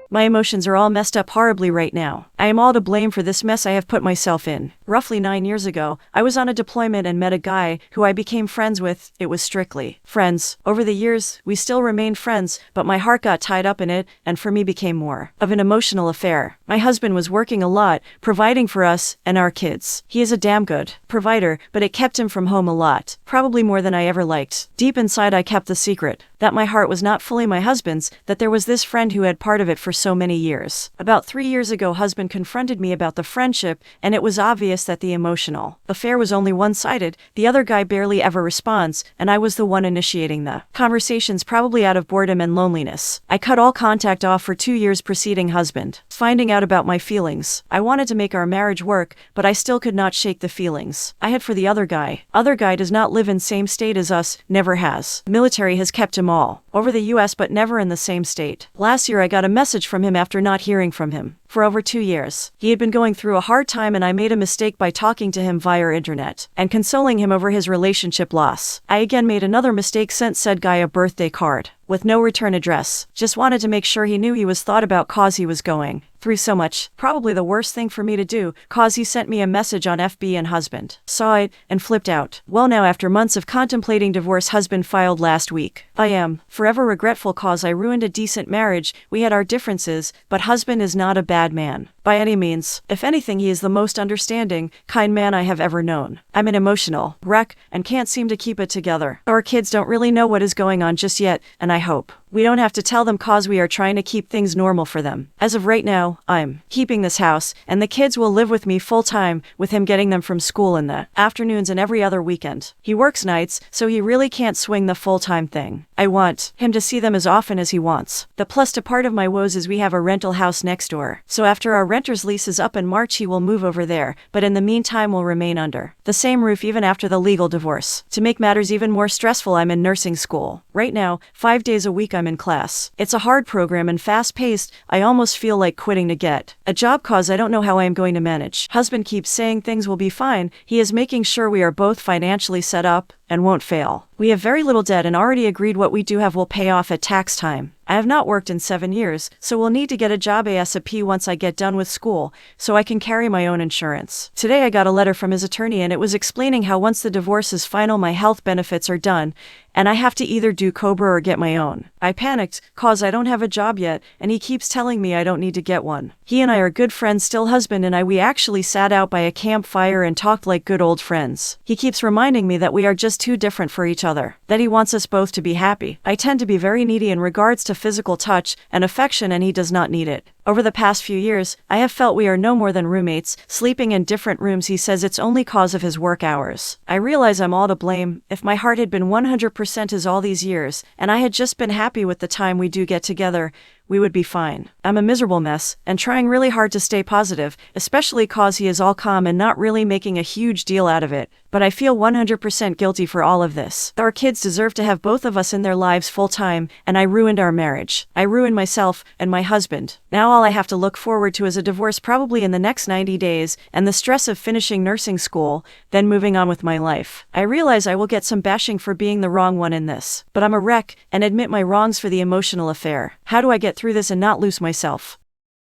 My emotions are all messed up horribly right now. I am all to blame for this mess I have put myself in. Roughly 9 years ago, I was on a deployment and met a guy who I became friends with. It was strictly friends. Over the years, we still remained friends, but my heart got tied up in it, and for me became more of an emotional affair. My husband was working a lot, providing for us and our kids. He is a damn good provider, but it kept him from home a lot, probably more than I ever liked. Deep inside I kept the secret that my heart was not fully my husband's, that there was this friend who had part of it for so many years. About 3 years ago, husband confronted me about the friendship, and it was obvious that the emotional affair was only one-sided. The other guy barely ever responds, and I was the one initiating the conversations, probably out of boredom and loneliness. I cut all contact off for 2 years preceding husband finding out about my feelings. I wanted to make our marriage work, but I still could not shake the feelings I had for the other guy. Other guy does not live in same state as us, never has. Military has kept him all over the US, but never in the same state. Last year I got a message from him after not hearing from him for over 2 years. He had been going through a hard time, and I made a mistake by talking to him via internet and consoling him over his relationship loss. I again made another mistake, sent said guy a birthday card with no return address. Just wanted to make sure he knew he was thought about, cause he was going through so much. Probably the worst thing for me to do, cause he sent me a message on FB and husband saw it and flipped out. Well, now after months of contemplating divorce, husband filed last week. I am forever regretful, cause I ruined a decent marriage. We had our differences, but husband is not a bad man by any means. If anything, he is the most understanding, kind man I have ever known. I'm an emotional wreck and can't seem to keep it together. Our kids don't really know what is going on just yet, and I hope we don't have to tell them, cause we are trying to keep things normal for them. As of right now, I'm keeping this house, and the kids will live with me full time, with him getting them from school in the afternoons and every other weekend. He works nights, so he really can't swing the full-time thing. I want him to see them as often as he wants. The plus to part of my woes is we have a rental house next door, so after our renter's lease is up in March, he will move over there, but in the meantime will remain under the same roof even after the legal divorce. To make matters even more stressful, I'm in nursing school. Right now, 5 days a week I'm in class. It's a hard program and fast-paced. I almost feel like quitting to get a job, cause I don't know how I am going to manage. Husband keeps saying things will be fine. He is making sure we are both financially set up and won't fail. We have very little debt and already agreed what we do have will pay off at tax time. I have not worked in 7 years, so we'll need to get a job ASAP once I get done with school, so I can carry my own insurance. Today I got a letter from his attorney, and it was explaining how once the divorce is final, my health benefits are done, and I have to either do COBRA or get my own. I panicked, cause I don't have a job yet, and he keeps telling me I don't need to get one. He and I are good friends still. Husband and I, we actually sat out by a campfire and talked like good old friends. He keeps reminding me that we are just too different for each other, that he wants us both to be happy. I tend to be very needy in regards to physical touch and affection, and he does not need it. Over the past few years, I have felt we are no more than roommates, sleeping in different rooms. He says it's only cause of his work hours. I realize I'm all to blame. If my heart had been 100% as all these years, and I had just been happy with the time we do get together, we would be fine. I'm a miserable mess, and trying really hard to stay positive, especially cause he is all calm and not really making a huge deal out of it. But I feel 100% guilty for all of this. Our kids deserve to have both of us in their lives full time, and I ruined our marriage. I ruined myself and my husband. Now all I have to look forward to is a divorce probably in the next 90 days, and the stress of finishing nursing school, then moving on with my life. I realize I will get some bashing for being the wrong one in this, but I'm a wreck and admit my wrongs for the emotional affair. How do I get through this and not lose myself?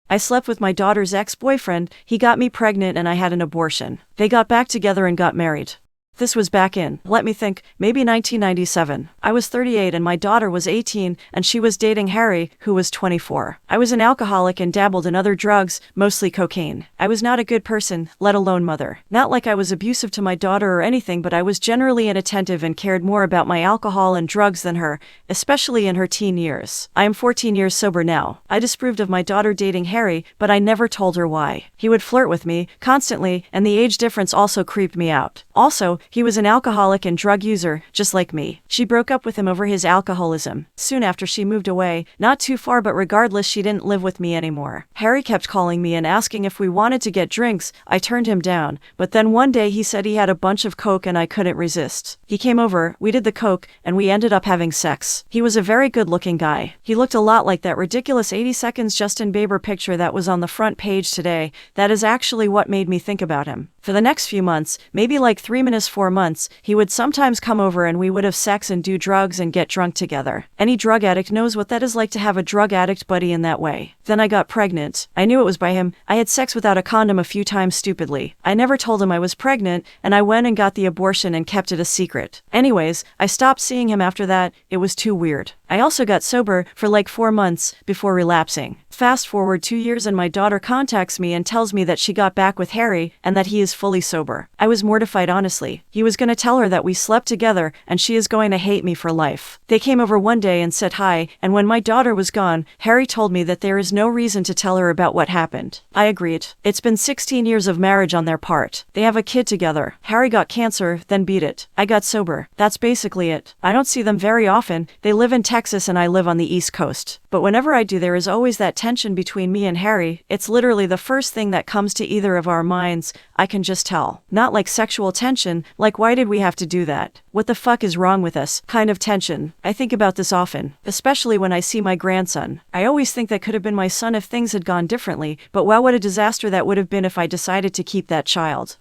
I slept with my daughter's ex-boyfriend. He got me pregnant and I had an abortion. They got back together and got married. This was back in, let me think, maybe 1997. I was 38 and my daughter was 18, and she was dating Harry, who was 24. I was an alcoholic and dabbled in other drugs, mostly cocaine. I was not a good person, let alone mother. Not like I was abusive to my daughter or anything, but I was generally inattentive and cared more about my alcohol and drugs than her, especially in her teen years. I am 14 years sober now. I disapproved of my daughter dating Harry, but I never told her why. He would flirt with me constantly, and the age difference also creeped me out. Also, he was an alcoholic and drug user, just like me. She broke up with him over his alcoholism. Soon after, she moved away, not too far, but regardless, she didn't live with me anymore. Harry kept calling me and asking if we wanted to get drinks. I turned him down, but then one day he said he had a bunch of coke and I couldn't resist. He came over, we did the coke, and we ended up having sex. He was a very good-looking guy. He looked a lot like that ridiculous 80 Seconds Justin Bieber picture that was on the front page today. That is actually what made me think about him. For the next few months, maybe like 4 months, he would sometimes come over and we would have sex and do drugs and get drunk together. Any drug addict knows what that is like to have a drug addict buddy in that way. Then I got pregnant. I knew it was by him. I had sex without a condom a few times stupidly. I never told him I was pregnant, and I went and got the abortion and kept it a secret. Anyways, I stopped seeing him after that. It was too weird. I also got sober for like 4 months before relapsing. Fast forward 2 years and my daughter contacts me and tells me that she got back with Harry and that he is fully sober. I was mortified, honestly. He was going to tell her that we slept together and she is going to hate me for life. They came over one day and said hi, and when my daughter was gone, Harry told me that there is no reason to tell her about what happened. I agreed. It's been 16 years of marriage on their part. They have a kid together. Harry got cancer, then beat it. I got sober. That's basically it. I don't see them very often. They live in Texas and I live on the East Coast. But whenever I do, there is always that tension between me and Harry. It's literally the first thing that comes to either of our minds. I can just tell. Not like sexual tension, like why did we have to do that? What the fuck is wrong with us? Kind of tension. I think about this often, especially when I see my grandson. I always think that could have been my son if things had gone differently, but wow, what a disaster that would have been if I decided to keep that child.